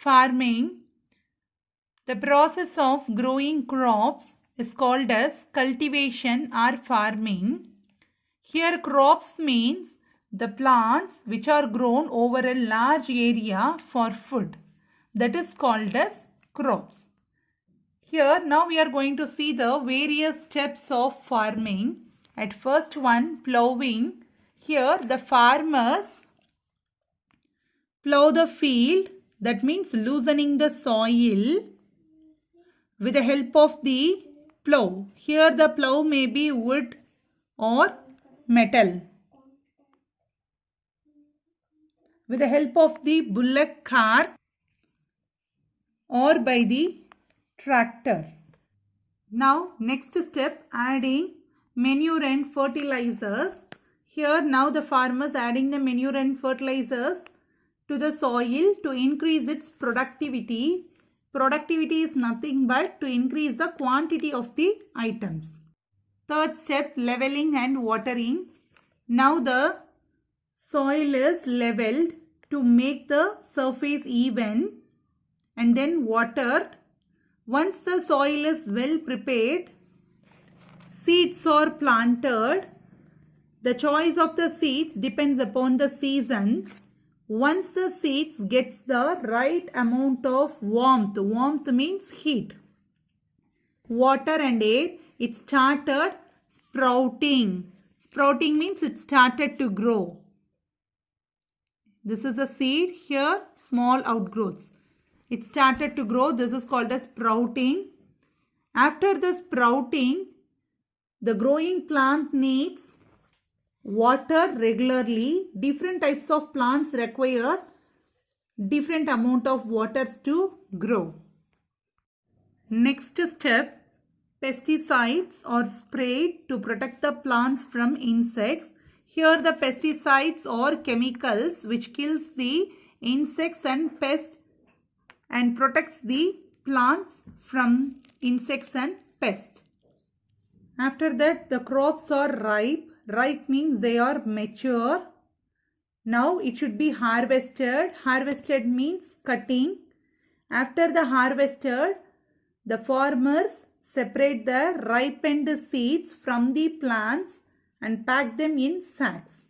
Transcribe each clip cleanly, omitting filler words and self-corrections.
farming, the process of growing crops is called as cultivation or farming. Here crops means the plants which are grown over a large area for food. That is called as crops. Here now we are going to see the various steps of farming. At first one, plowing. Here the farmers plow the field, that means loosening the soil with the help of the plow. Here the plow may be wood or metal. With the help of the bullock cart or by the tractor. Now next step, adding manure and fertilizers. Here now the farmers adding the manure and fertilizers to the soil to increase its productivity. Productivity is nothing but to increase the quantity of the items. Third step, leveling and watering. Now the soil is leveled to make the surface even and then watered. Once the soil is well prepared, seeds are planted. The choice of the seeds depends upon the season. Once the seeds gets the right amount of warmth means heat, water and air, it started sprouting. Sprouting means it started to grow. This is a seed, here small outgrowths. It started to grow, this is called as sprouting. After the sprouting, the growing plant needs water regularly. Different types of plants require different amount of waters to grow. Next step, pesticides are sprayed to protect the plants from insects. Here the pesticides are chemicals which kills the insects and pests and protects the plants from insects and pests. After that the crops are ripe. Ripe means they are mature. Now it should be harvested. Harvested means cutting. After the harvested, the farmers separate the ripened seeds from the plants and pack them in sacks.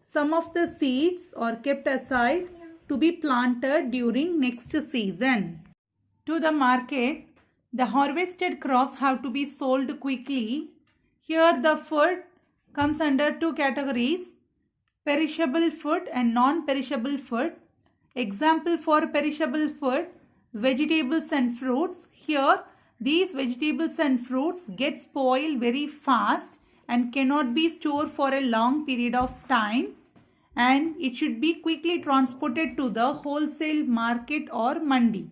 Some of the seeds are kept aside to be planted during next season. To the market, the harvested crops have to be sold quickly. Here the food comes under two categories, perishable food and non-perishable food. Example for perishable food, vegetables and fruits. Here these vegetables and fruits get spoiled very fast and cannot be stored for a long period of time, and it should be quickly transported to the wholesale market or mandi.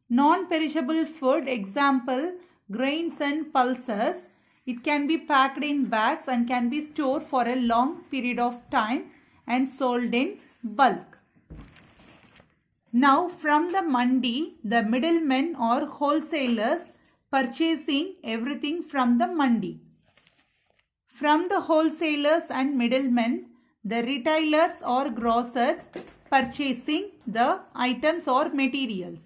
Non-perishable food, example grains and pulses. It can be packed in bags and can be stored for a long period of time and sold in bulk. Now from the mandi, the middlemen or wholesalers purchasing everything from the mandi. From the wholesalers and middlemen, the retailers or grocers purchasing the items or materials.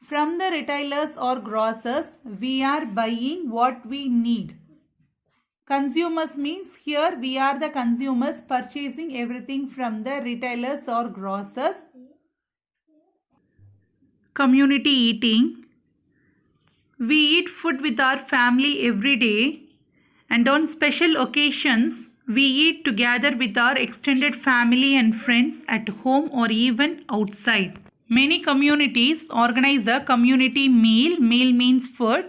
From the retailers or grocers, we are buying what we need. Consumers means here we are the consumers purchasing everything from the retailers or grocers. Community eating. We eat food with our family every day, and on special occasions, we eat together with our extended family and friends at home or even outside. Many communities organize a community meal. Meal means food.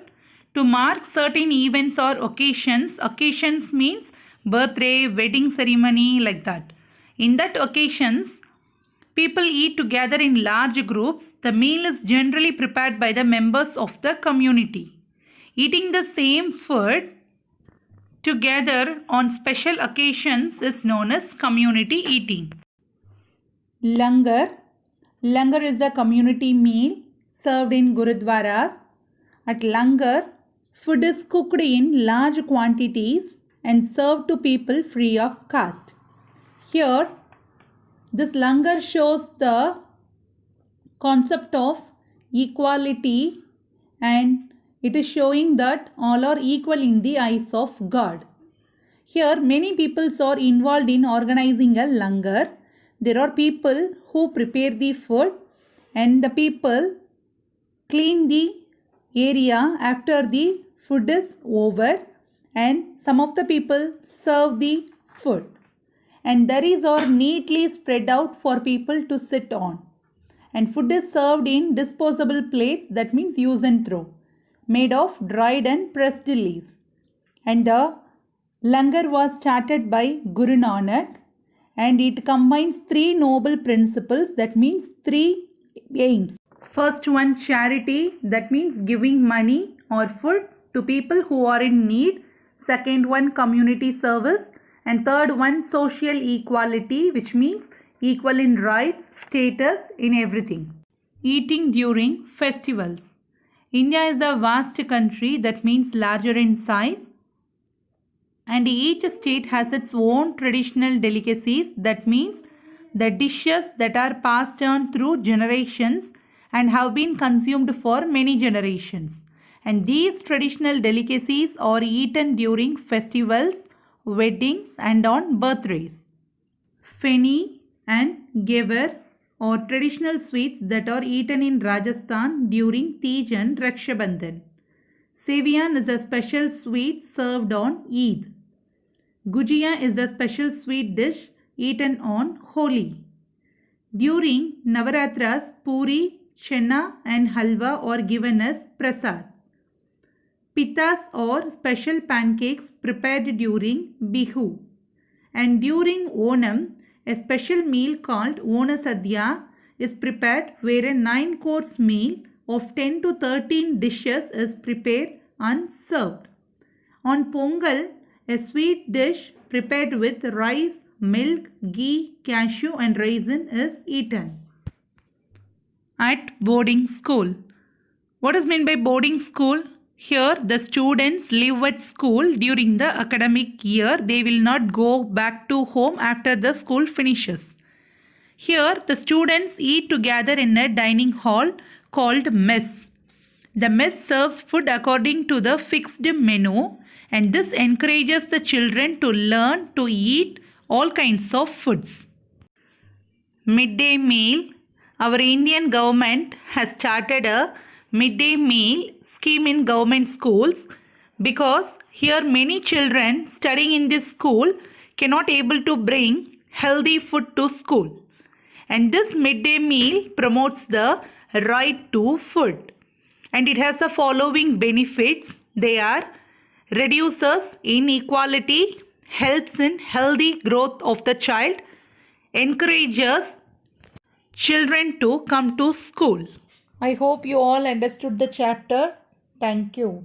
To mark certain events or occasions. Occasions means birthday, wedding ceremony, like that. In that occasions, people eat together in large groups. The meal is generally prepared by the members of the community. Eating the same food together on special occasions is known as community eating. Langar. Langar is the community meal served in Gurudwaras. At Langar, food is cooked in large quantities and served to people free of cost. Here, this Langar shows the concept of equality, and it is showing that all are equal in the eyes of God. Here many people are involved in organizing a langar. There are people who prepare the food and the people clean the area after the food is over, and some of the people serve the food, and there is or neatly spread out for people to sit on, and food is served in disposable plates, that means use and throw, made of dried and pressed leaves. And the langar was started by Guru Nanak, and it combines three noble principles, that means three aims. First one, charity, that means giving money or food to people who are in need. Second one, community service. And third one, social equality, which means equal in rights, status, in everything. Eating during festivals. India is a vast country, that means larger in size, and each state has its own traditional delicacies, that means the dishes that are passed on through generations and have been consumed for many generations. And these traditional delicacies are eaten during festivals, weddings, and on birthdays. Feni and Gevar are traditional sweets that are eaten in Rajasthan during Tej and Raksha Bandhan. Seviyan is a special sweet served on Eid. Gujia is a special sweet dish eaten on Holi. During Navaratras, puri, chenna and halwa are given as prasad. Pitas are special pancakes prepared during Bihu. And during Onam, a special meal called Onasadhya is prepared, where a 9-course meal of 10 to 13 dishes is prepared and served. On Pongal, a sweet dish prepared with rice, milk, ghee, cashew and raisin is eaten. At boarding school. What is meant by boarding school? Here the students live at school during the academic year. They will not go back to home after the school finishes. Here the students eat together in a dining hall called mess. The mess serves food according to the fixed menu, and this encourages the children to learn to eat all kinds of foods. Midday meal. Our Indian government has started a midday meal scheme in government schools, because here many children studying in this school cannot able to bring healthy food to school. And this midday meal promotes the right to food. And it has the following benefits. They are: reduces inequality, helps in healthy growth of the child, encourages children to come to school. I hope you all understood the chapter. Thank you.